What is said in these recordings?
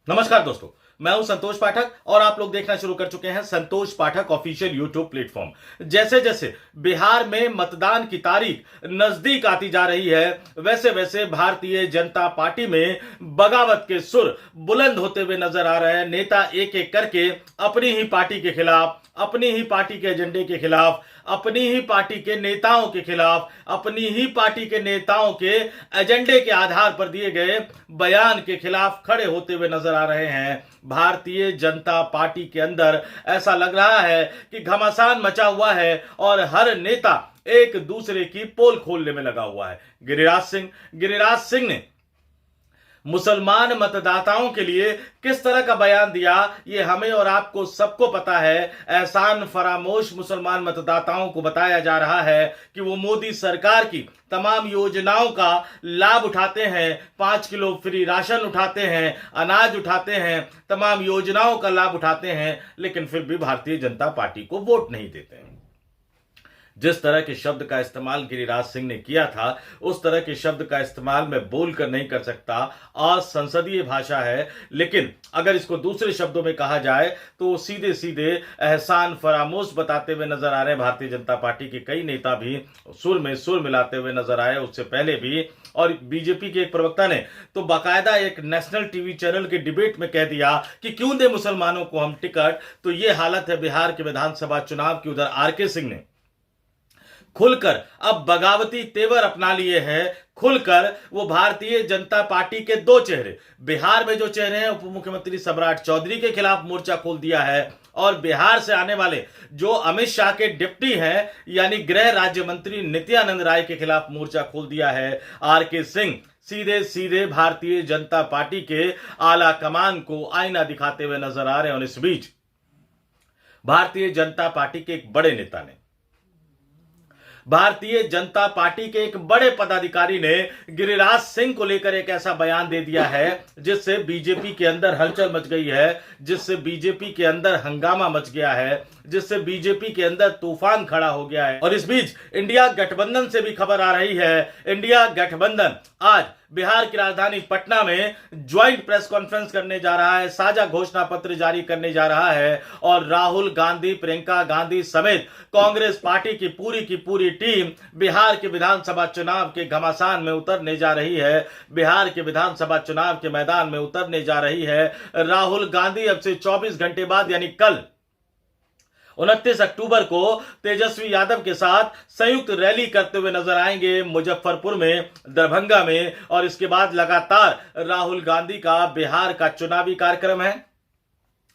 नमस्कार दोस्तों, मैं हूं संतोष पाठक और आप लोग देखना शुरू कर चुके हैं संतोष पाठक ऑफिशियल यूट्यूब प्लेटफॉर्म। जैसे जैसे बिहार में मतदान की तारीख नजदीक आती जा रही है, वैसे वैसे भारतीय जनता पार्टी में बगावत के सुर बुलंद होते हुए नजर आ रहे हैं। नेता एक एक करके अपनी ही पार्टी के खिलाफ, अपनी ही पार्टी के एजेंडे के खिलाफ, अपनी ही पार्टी के नेताओं के खिलाफ, अपनी ही पार्टी के नेताओं के एजेंडे के आधार पर दिए गए बयान के खिलाफ खड़े होते हुए नजर आ रहे हैं। भारतीय जनता पार्टी के अंदर ऐसा लग रहा है कि घमासान मचा हुआ है और हर नेता एक दूसरे की पोल खोलने में लगा हुआ है। गिरिराज सिंह ने मुसलमान मतदाताओं के लिए किस तरह का बयान दिया, ये हमें और आपको सबको पता है। एहसान फरामोश मुसलमान मतदाताओं को बताया जा रहा है कि वो मोदी सरकार की तमाम योजनाओं का लाभ उठाते हैं, 5 किलो फ्री राशन उठाते हैं, अनाज उठाते हैं, तमाम योजनाओं का लाभ उठाते हैं, लेकिन फिर भी भारतीय जनता पार्टी को वोट नहीं देते हैं। जिस तरह के शब्द का इस्तेमाल गिरिराज सिंह ने किया था, उस तरह के शब्द का इस्तेमाल मैं बोलकर नहीं कर सकता, असंसदीय भाषा है। लेकिन अगर इसको दूसरे शब्दों में कहा जाए तो सीधे सीधे एहसान फरामोश बताते हुए नजर आ रहे हैं। भारतीय जनता पार्टी के कई नेता भी सुर में सुर मिलाते हुए नजर आए, उससे पहले भी। और बीजेपी के एक प्रवक्ता ने तो बाकायदा एक नेशनल टीवी चैनल के डिबेट में कह दिया कि क्यों दे मुसलमानों को हम टिकट। तो ये हालत है बिहार के विधानसभा चुनाव की। उधर आरके सिंह ने खुलकर अब बगावती तेवर अपना लिए हैं। खुलकर वो भारतीय जनता पार्टी के दो चेहरे, बिहार में जो चेहरे हैं, उप मुख्यमंत्री सम्राट चौधरी के खिलाफ मोर्चा खोल दिया है, और बिहार से आने वाले जो अमित शाह के डिप्टी हैं यानी गृह राज्य मंत्री नित्यानंद राय के खिलाफ मोर्चा खोल दिया है। आरके सिंह सीधे सीधे भारतीय जनता पार्टी के आला कमान को आईना दिखाते हुए नजर आ रहे हैं। और इस बीच भारतीय जनता पार्टी के एक बड़े नेता ने, भारतीय जनता पार्टी के एक बड़े पदाधिकारी ने गिरिराज सिंह को लेकर एक ऐसा बयान दे दिया है जिससे बीजेपी के अंदर हलचल मच गई है, जिससे बीजेपी के अंदर हंगामा मच गया है, जिससे बीजेपी के अंदर तूफान खड़ा हो गया है। और इस बीच इंडिया गठबंधन से भी खबर आ रही है। इंडिया गठबंधन आज बिहार की राजधानी पटना में ज्वाइंट प्रेस कॉन्फ्रेंस करने जा रहा है, साझा घोषणा पत्र जारी करने जा रहा है, और राहुल गांधी, प्रियंका गांधी समेत कांग्रेस पार्टी की पूरी टीम बिहार के विधानसभा चुनाव के घमासान में उतरने जा रही है। बिहार के विधानसभा चुनाव के मैदान में उतरने जा रही है। राहुल गांधी अब से 24 घंटे बाद यानी कल 29 अक्टूबर को तेजस्वी यादव के साथ संयुक्त रैली करते हुए नजर आएंगे मुजफ्फरपुर में, दरभंगा में, और इसके बाद लगातार राहुल गांधी का बिहार का चुनावी कार्यक्रम है।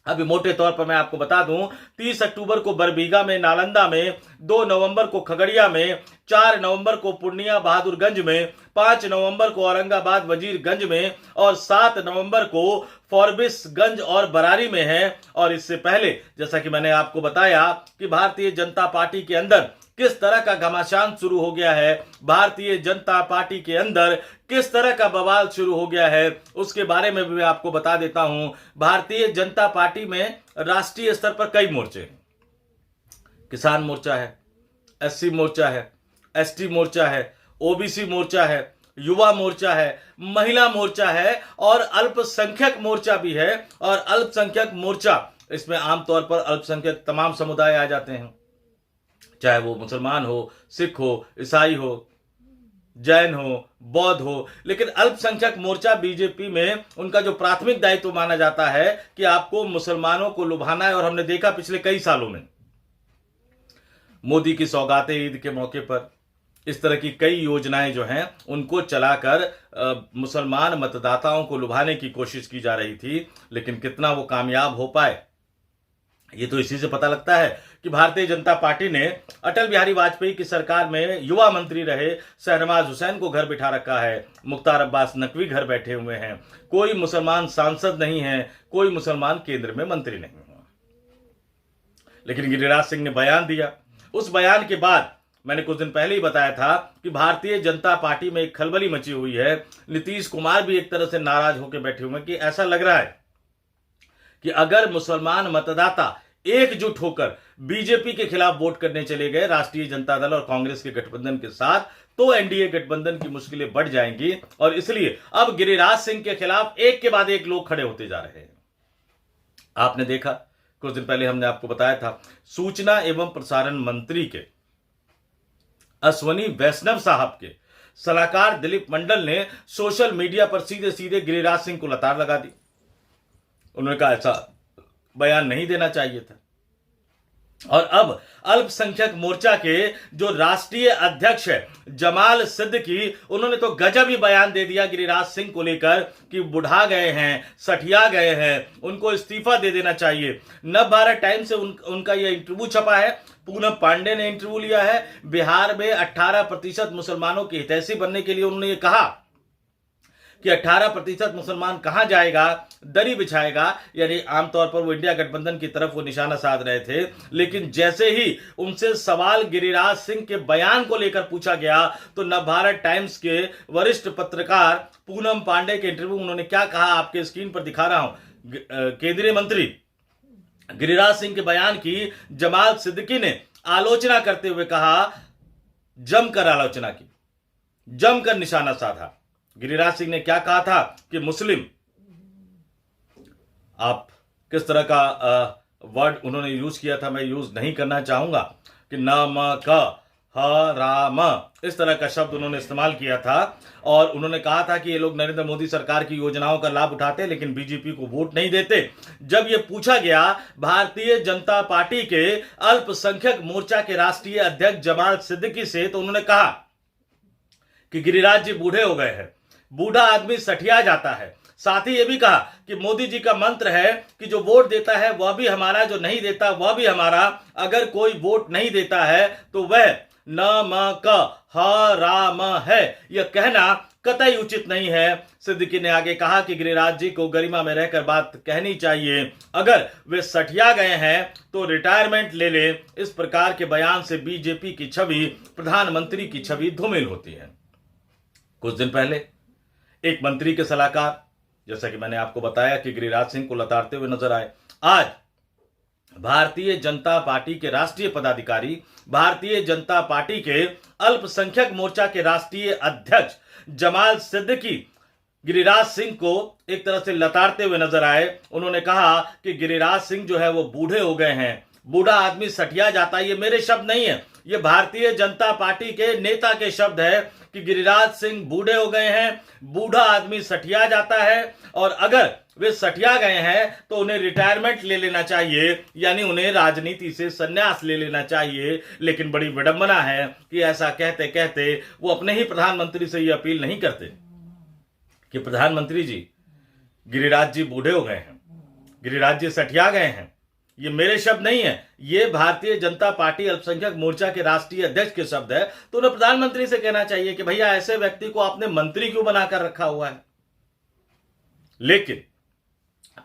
अभी मोटे तौर पर मैं आपको बता दूं, 30 अक्टूबर को बरबीघा में, नालंदा में, 2 नवंबर को खगड़िया में, 4 नवंबर को पूर्णिया बहादुरगंज में, 5 नवंबर को औरंगाबाद वजीरगंज में, और 7 नवंबर को फॉरबिसगंज और बरारी में है। और इससे पहले जैसा कि मैंने आपको बताया कि भारतीय जनता पार्टी के अंदर किस तरह का घमासान शुरू हो गया है, भारतीय जनता पार्टी के अंदर किस तरह का बवाल शुरू हो गया है, उसके बारे में भी मैं आपको बता देता हूं। भारतीय जनता पार्टी में राष्ट्रीय स्तर पर कई मोर्चे हैं। किसान मोर्चा है, एससी मोर्चा है, एसटी मोर्चा है, ओबीसी मोर्चा है, युवा मोर्चा है, महिला मोर्चा है, और अल्पसंख्यक मोर्चा भी है। और अल्पसंख्यक मोर्चा, इसमें आमतौर पर अल्पसंख्यक तमाम समुदाय आ जाते हैं, चाहे वो मुसलमान हो, सिख हो, ईसाई हो, जैन हो, बौद्ध हो। लेकिन अल्पसंख्यक मोर्चा बीजेपी में उनका जो प्राथमिक दायित्व माना जाता है कि आपको मुसलमानों को लुभाना है। और हमने देखा पिछले कई सालों में मोदी की सौगातें ईद के मौके पर इस तरह की कई योजनाएं जो हैं उनको चलाकर मुसलमान मतदाताओं को लुभाने की कोशिश की जा रही थी। लेकिन कितना वो कामयाब हो पाए, ये तो इसी से पता लगता है कि भारतीय जनता पार्टी ने अटल बिहारी वाजपेयी की सरकार में युवा मंत्री रहे शहनवाज हुसैन को घर बिठा रखा है, मुख्तार अब्बास नकवी घर बैठे हुए हैं, कोई मुसलमान सांसद नहीं है, कोई मुसलमान केंद्र में मंत्री नहीं है। लेकिन गिरिराज सिंह ने बयान दिया। उस बयान के बाद मैंने कुछ दिन पहले ही बताया था कि भारतीय जनता पार्टी में एक खलबली मची हुई है। नीतीश कुमार भी एक तरह से नाराज होकर बैठे हुए हैं कि ऐसा लग रहा है कि अगर मुसलमान मतदाता एकजुट होकर बीजेपी के खिलाफ वोट करने चले गए राष्ट्रीय जनता दल और कांग्रेस के गठबंधन के साथ, तो एनडीए गठबंधन की मुश्किलें बढ़ जाएंगी और इसलिए अब गिरिराज सिंह के खिलाफ एक के बाद एक लोग खड़े होते जा रहे हैं। आपने देखा, कुछ दिन पहले हमने आपको बताया था, सूचना एवं प्रसारण मंत्री के अश्वनी वैष्णव साहब के सलाहकार दिलीप मंडल ने सोशल मीडिया पर सीधे सीधे गिरिराज सिंह को लताड़ लगा दी। उन्होंने कहा ऐसा बयान नहीं देना चाहिए था। और अब अल्पसंख्यक मोर्चा के जो राष्ट्रीय अध्यक्ष है जमाल सिद्दीकी, उन्होंने तो गजब ही बयान दे दिया गिरिराज सिंह को लेकर कि बुढ़ा गए हैं, सठिया गए हैं, उनको इस्तीफा दे देना चाहिए। नवभारत टाइम्स से उनका यह इंटरव्यू छपा है। पूनम पांडे ने इंटरव्यू लिया है। बिहार में 18% मुसलमानों की हितैषी बनने के लिए उन्होंने ये कहा कि 18% मुसलमान कहां जाएगा, दरी बिछाएगा। यानी आमतौर पर वो इंडिया गठबंधन की तरफ वो निशाना साध रहे थे, लेकिन जैसे ही उनसे सवाल गिरिराज सिंह के बयान को लेकर पूछा गया तो नवभारत टाइम्स के वरिष्ठ पत्रकार पूनम पांडे के इंटरव्यू उन्होंने क्या कहा, आपके स्क्रीन पर दिखा रहा हूं। केंद्रीय मंत्री गिरिराज सिंह के बयान की जमाल सिद्दीकी ने आलोचना करते हुए कहा, जमकर आलोचना की, जमकर निशाना साधा। गिरिराज सिंह ने क्या कहा था कि मुस्लिम, आप किस तरह का वर्ड उन्होंने यूज किया था, मैं यूज नहीं करना चाहूंगा, कि नमक हराम, इस तरह का शब्द उन्होंने इस्तेमाल किया था। और उन्होंने कहा था कि ये लोग नरेंद्र मोदी सरकार की योजनाओं का लाभ उठाते लेकिन बीजेपी को वोट नहीं देते। जब ये पूछा गया भारतीय जनता पार्टी के अल्पसंख्यक मोर्चा के राष्ट्रीय अध्यक्ष जमाल सिद्दीकी से, तो उन्होंने कहा कि गिरिराज जी बूढ़े हो गए हैं, बूढ़ा आदमी सठिया जाता है। साथ ही यह भी कहा कि मोदी जी का मंत्र है कि जो वोट देता है वह भी हमारा, जो नहीं देता वह भी हमारा। अगर कोई वोट नहीं देता है तो वह नमक हराम है। यह कहना कतई उचित नहीं है। सिद्दीकी ने आगे कहा कि गिरिराज जी को गरिमा में रहकर बात कहनी चाहिए। अगर वे सठिया गए हैं तो रिटायरमेंट ले ले। इस प्रकार के बयान से बीजेपी की छवि, प्रधानमंत्री की छवि धूमिल होती है। कुछ दिन पहले एक मंत्री के सलाहकार, जैसा कि मैंने आपको बताया, कि गिरिराज सिंह को लताड़ते हुए नजर आए। आज भारतीय जनता पार्टी के राष्ट्रीय पदाधिकारी, भारतीय जनता पार्टी के अल्पसंख्यक मोर्चा के राष्ट्रीय अध्यक्ष जमाल सिद्दीकी गिरिराज सिंह को एक तरह से लताड़ते हुए नजर आए। उन्होंने कहा कि गिरिराज सिंह जो है वो बूढ़े हो गए हैं, बूढ़ा आदमी सठिया जाता है। ये मेरे शब्द नहीं है, ये भारतीय जनता पार्टी के नेता के शब्द है कि गिरिराज सिंह बूढ़े हो गए हैं, बूढ़ा आदमी सठिया जाता है, और अगर वे सठिया गए हैं तो उन्हें रिटायरमेंट ले लेना चाहिए, यानी उन्हें राजनीति से संन्यास ले लेना चाहिए। लेकिन बड़ी विडंबना है कि ऐसा कहते कहते वो अपने ही प्रधानमंत्री से ये अपील नहीं करते कि प्रधानमंत्री जी, गिरिराज जी बूढ़े हो गए हैं, गिरिराज जी सठिया गए हैं। ये मेरे शब्द नहीं है, ये भारतीय जनता पार्टी अल्पसंख्यक मोर्चा के राष्ट्रीय अध्यक्ष के शब्द है। तो उन्हें प्रधानमंत्री से कहना चाहिए कि भैया ऐसे व्यक्ति को आपने मंत्री क्यों बनाकर रखा हुआ है। लेकिन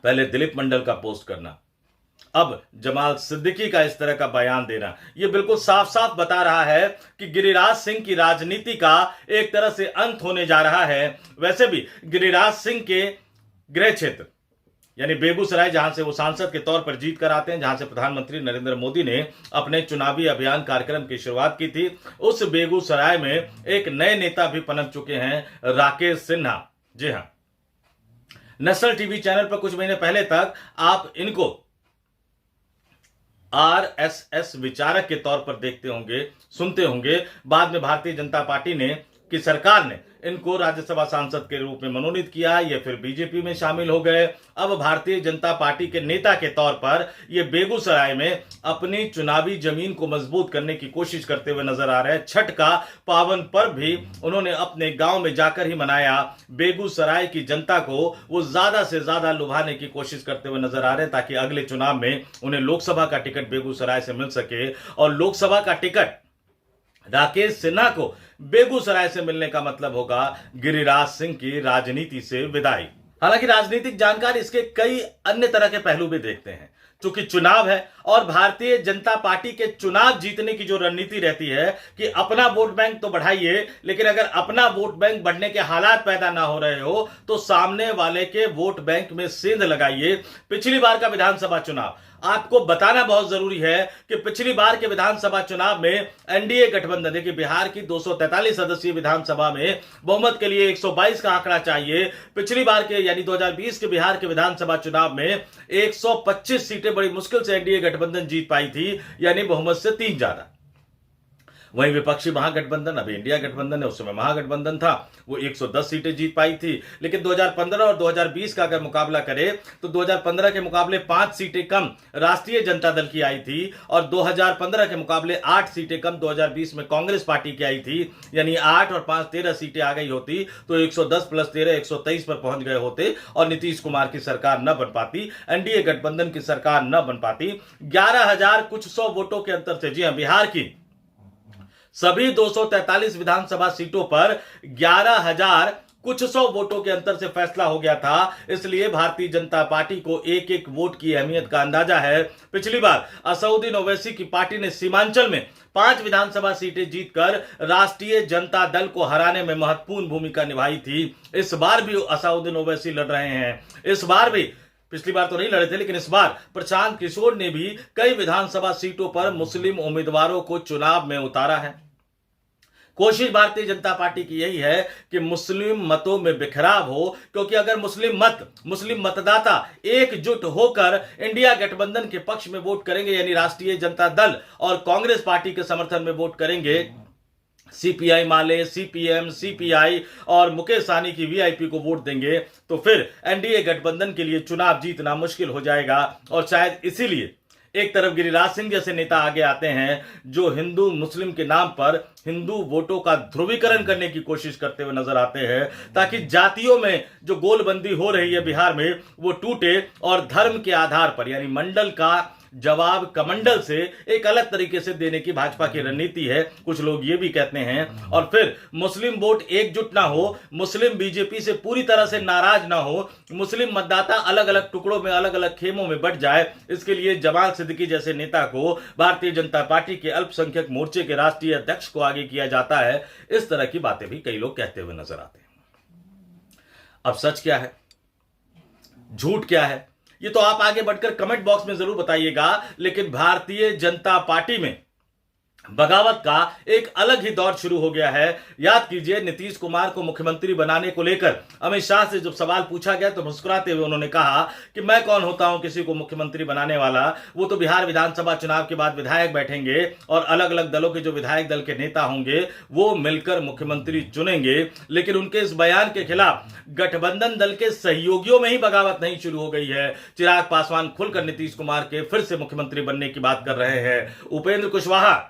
पहले दिलीप मंडल का पोस्ट करना, अब जमाल सिद्दीकी का इस तरह का बयान देना, यह बिल्कुल साफ साफ बता रहा है कि गिरिराज सिंह की राजनीति का एक तरह से अंत होने जा रहा है। वैसे भी गिरिराज सिंह के गृह क्षेत्र यानी बेगूसराय, जहां से वो सांसद के तौर पर जीत कर आते हैं, जहां से प्रधानमंत्री नरेंद्र मोदी ने अपने चुनावी अभियान कार्यक्रम की शुरुआत की थी, उस बेगूसराय में एक नए नेता भी पनप चुके हैं, राकेश सिन्हा। जी हां, नेशनल टीवी चैनल पर कुछ महीने पहले तक आप इनको आरएसएस विचारक के तौर पर देखते होंगे, सुनते होंगे। बाद में भारतीय जनता पार्टी ने, की सरकार ने इनको राज्यसभा सांसद के रूप में मनोनीत किया, ये फिर बीजेपी में शामिल हो गए। अब भारतीय जनता पार्टी के नेता के तौर पर ये बेगूसराय में अपनी चुनावी जमीन को मजबूत करने की कोशिश करते हुए नजर आ रहे हैं। छठ का पावन पर्व भी उन्होंने अपने गांव में जाकर ही मनाया। बेगूसराय की जनता को वो ज्यादा से ज्यादा लुभाने की कोशिश करते हुए नजर आ रहे हैं, ताकि अगले चुनाव में उन्हें लोकसभा का टिकट बेगूसराय से मिल सके। और लोकसभा का टिकट राकेश सिन्हा को बेगूसराय से मिलने का मतलब होगा गिरिराज सिंह की राजनीति से विदाई। हालांकि राजनीतिक जानकार इसके कई अन्य तरह के पहलू भी देखते हैं। चूंकि चुनाव है और भारतीय जनता पार्टी के चुनाव जीतने की जो रणनीति रहती है कि अपना वोट बैंक तो बढ़ाइए, लेकिन अगर अपना वोट बैंक बढ़ने के हालात पैदा ना हो रहे हो तो सामने वाले के वोट बैंक में सेंध लगाइए। पिछली बार का विधानसभा चुनाव आपको बताना बहुत जरूरी है कि पिछली बार के विधानसभा चुनाव में एनडीए गठबंधन, देखिए बिहार की 243 सदस्यीय विधानसभा में बहुमत के लिए 122 का आंकड़ा चाहिए। पिछली बार के यानी 2020 के बिहार के विधानसभा चुनाव में 125 सीटें बड़ी मुश्किल से एनडीए गठबंधन जीत पाई थी, यानी बहुमत से 3 ज्यादा। वहीं विपक्षी महागठबंधन, अभी इंडिया गठबंधन है, उस समय महागठबंधन था, वो 110 सीटें जीत पाई थी। लेकिन 2015 और 2020 का अगर मुकाबला करें तो 2015 के मुकाबले 5 सीटें कम राष्ट्रीय जनता दल की आई थी और 2015 के मुकाबले 8 सीटें कम 2020 में कांग्रेस पार्टी की आई थी। यानी 8 और 5 13 सीटें आ गई होती तो 110 प्लस 13 123 पर पहुंच गए होते और नीतीश कुमार की सरकार न बन पाती, एनडीए गठबंधन की सरकार न बन पाती। 11,000 कुछ 100 वोटों के अंतर से, जी हां, बिहार की सभी 243 विधानसभा सीटों पर 11,000 कुछ 100 वोटों के अंतर से फैसला हो गया था। इसलिए भारतीय जनता पार्टी को एक एक वोट की अहमियत का अंदाजा है। पिछली बार असउद्दीन ओवैसी की पार्टी ने सीमांचल में 5 विधानसभा सीटें जीतकर राष्ट्रीय जनता दल को हराने में महत्वपूर्ण भूमिका निभाई थी। इस बार भी असउद्दीन ओवैसी लड़ रहे हैं। इस बार भी, पिछली बार तो नहीं लड़े थे, लेकिन इस बार प्रशांत किशोर ने भी कई विधानसभा सीटों पर मुस्लिम उम्मीदवारों को चुनाव में उतारा है। कोशिश भारतीय जनता पार्टी की यही है कि मुस्लिम मतों में बिखराव हो, क्योंकि अगर मुस्लिम मतदाता एकजुट होकर इंडिया गठबंधन के पक्ष में वोट करेंगे, यानी राष्ट्रीय जनता दल और कांग्रेस पार्टी के समर्थन में वोट करेंगे, सीपीआई माले, सीपीएम, सीपीआई और मुकेश सहनी की वीआईपी को वोट देंगे, तो फिर एनडीए गठबंधन के लिए चुनाव जीतना मुश्किल हो जाएगा। और शायद इसीलिए एक तरफ गिरिराज सिंह जैसे नेता आगे आते हैं जो हिंदू मुस्लिम के नाम पर हिंदू वोटों का ध्रुवीकरण करने की कोशिश करते हुए नजर आते हैं, ताकि जातियों में जो गोलबंदी हो रही है बिहार में वो टूटे और धर्म के आधार पर, यानी मंडल का जवाब कमंडल से एक अलग तरीके से देने की भाजपा की रणनीति है। कुछ लोग ये भी कहते हैं। और फिर मुस्लिम वोट एकजुट ना हो, मुस्लिम बीजेपी से पूरी तरह से नाराज ना हो, मुस्लिम मतदाता अलग अलग टुकड़ों में, अलग अलग खेमों में बंट जाए, इसके लिए जमाल सिद्दीकी जैसे नेता को भारतीय जनता पार्टी के अल्पसंख्यक मोर्चे के राष्ट्रीय अध्यक्ष को आगे किया जाता है। इस तरह की बातें भी कई लोग कहते हुए नजर आते हैं। अब सच क्या है, झूठ क्या है, ये तो आप आगे बढ़कर कमेंट बॉक्स में जरूर बताइएगा। लेकिन भारतीय जनता पार्टी में बगावत का एक अलग ही दौर शुरू हो गया है। याद कीजिए, नीतीश कुमार को मुख्यमंत्री बनाने को लेकर अमित शाह से जब सवाल पूछा गया तो मुस्कुराते हुए उन्होंने कहा कि मैं कौन होता हूं किसी को मुख्यमंत्री बनाने वाला, वो तो बिहार विधानसभा चुनाव के बाद विधायक बैठेंगे और अलग अलग दलों के जो विधायक दल के नेता होंगे वो मिलकर मुख्यमंत्री चुनेंगे। लेकिन उनके इस बयान के खिलाफ गठबंधन दल के सहयोगियों में ही बगावत नहीं शुरू हो गई है। चिराग पासवान खुलकर नीतीश कुमार के फिर से मुख्यमंत्री बनने की बात कर रहे हैं। उपेंद्र कुशवाहा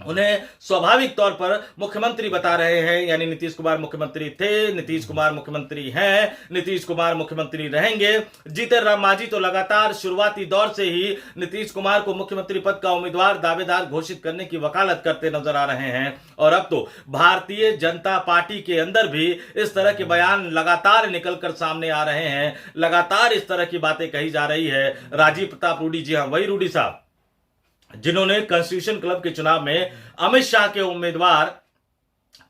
उन्हें स्वाभाविक तौर पर मुख्यमंत्री बता रहे हैं, यानी नीतीश कुमार मुख्यमंत्री थे, नीतीश कुमार मुख्यमंत्री हैं, नीतीश कुमार मुख्यमंत्री रहेंगे। जीतन राम मांझी तो लगातार शुरुआती दौर से ही नीतीश कुमार को मुख्यमंत्री पद का उम्मीदवार दावेदार घोषित करने की वकालत करते नजर आ रहे हैं। और अब तो भारतीय जनता पार्टी के अंदर भी इस तरह के बयान लगातार निकलकर सामने आ रहे हैं, लगातार इस तरह की बातें कही जा रही है। राजीव प्रताप रूडी, जी हां, वही रूडी साहब जिन्होंने कॉन्स्टिट्यूशन क्लब के चुनाव में अमित शाह के उम्मीदवार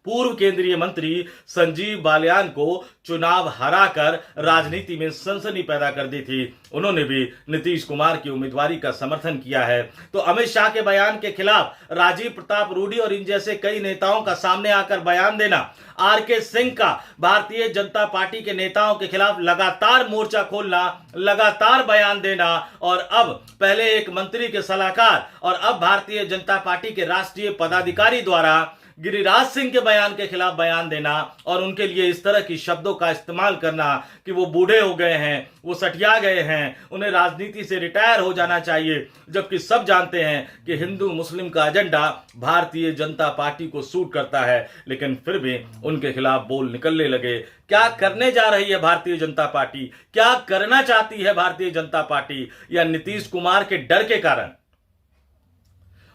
पूर्व केंद्रीय मंत्री संजीव बालियान को चुनाव हराकर राजनीति में सनसनी पैदा कर दी थी, उन्होंने भी नीतीश कुमार की उम्मीदवारी का समर्थन किया है। तो अमित शाह के बयान के खिलाफ राजीव प्रताप रूडी और इन जैसे कई नेताओं का सामने आकर बयान देना, आरके सिंह का भारतीय जनता पार्टी के नेताओं के खिलाफ लगातार मोर्चा खोलना, लगातार बयान देना, और अब पहले एक मंत्री के सलाहकार और अब भारतीय जनता पार्टी के राष्ट्रीय पदाधिकारी द्वारा गिरिराज सिंह के बयान के खिलाफ बयान देना और उनके लिए इस तरह की शब्दों का इस्तेमाल करना कि वो बूढ़े हो गए हैं, वो सठिया गए हैं, उन्हें राजनीति से रिटायर हो जाना चाहिए, जबकि सब जानते हैं कि हिंदू मुस्लिम का एजेंडा भारतीय जनता पार्टी को सूट करता है। लेकिन फिर भी उनके खिलाफ बोल निकलने लगे। क्या करने जा रही है भारतीय जनता पार्टी, क्या करना चाहती है भारतीय जनता पार्टी, या नीतीश कुमार के डर के कारण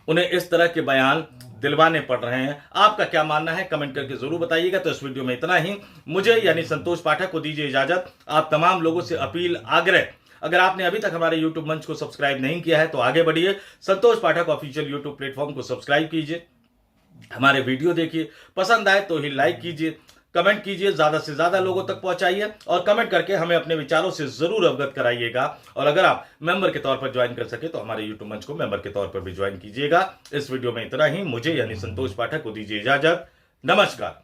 उन्हें इस तरह के बयान दिलवाने पड़ रहे हैं? आपका क्या मानना है कमेंट करके जरूर बताइएगा। तो इस वीडियो में इतना ही। मुझे यानी संतोष पाठक को दीजिए इजाजत। आप तमाम लोगों से अपील, आग्रह, अगर आपने अभी तक हमारे YouTube मंच को सब्सक्राइब नहीं किया है तो आगे बढ़िए, संतोष पाठक ऑफिशियल YouTube प्लेटफॉर्म को सब्सक्राइब कीजिए, हमारे वीडियो देखिए, पसंद आए तो ही लाइक कीजिए, कमेंट कीजिए, ज्यादा से ज्यादा लोगों तक पहुंचाइए और कमेंट करके हमें अपने विचारों से जरूर अवगत कराइएगा। और अगर आप मेंबर के तौर पर ज्वाइन कर सके तो हमारे यूट्यूब मंच को मेंबर के तौर पर भी ज्वाइन कीजिएगा। इस वीडियो में इतना ही। मुझे यानी संतोष पाठक को दीजिए इजाजत। नमस्कार।